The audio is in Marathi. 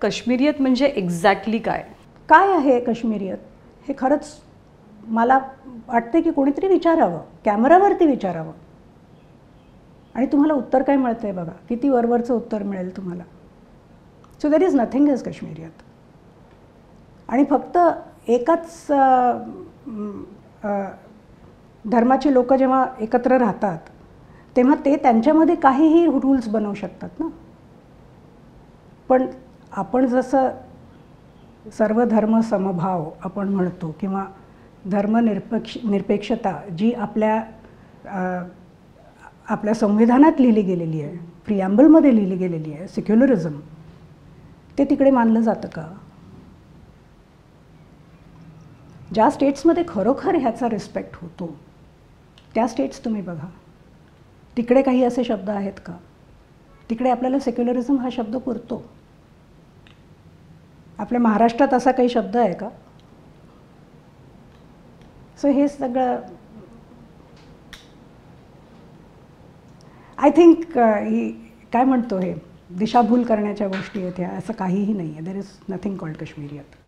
काश्मीरियत म्हणजे एक्झॅक्टली काय? काय आहे काश्मीरियत हे खरंच मला वाटते की कोणीतरी विचारावं, कॅमेरावरती विचारावं. आणि तुम्हाला उत्तर काय मिळतं आहे बघा, किती वरवरचं उत्तर मिळेल तुम्हाला. So there is nothing is Kashmiriyat. आणि फक्त एकाच धर्माची लोक जेव्हा एकत्र राहतात तेव्हा ते त्यांच्यामध्ये काहीही रूल्स बनवू शकतात ना. पण आपण जसं सर्व धर्म समभाव आपण म्हणतो किंवा निरपेक्षता जी आपल्या संविधानात लिहिली गेलेली आहे, प्रिॲम्बलमध्ये लिहिली गेलेली आहे, सेक्युलरिझम, ते तिकडे मानलं जातं का? ज्या स्टेट्समध्ये खरोखर ह्याचा रिस्पेक्ट होतो त्या स्टेट्स तुम्ही बघा, तिकडे काही असे शब्द आहेत का? तिकडे आपल्याला सेक्युलरिझम हा शब्द पुरतो. आपल्या महाराष्ट्रात असा काही शब्द आहे का? सो हे सगळं आय थिंक काय म्हणतो हे दिशाभूल करण्याच्या गोष्टी आहेत ह्या. असं काहीही नाही आहे. There is nothing called काश्मीरियत.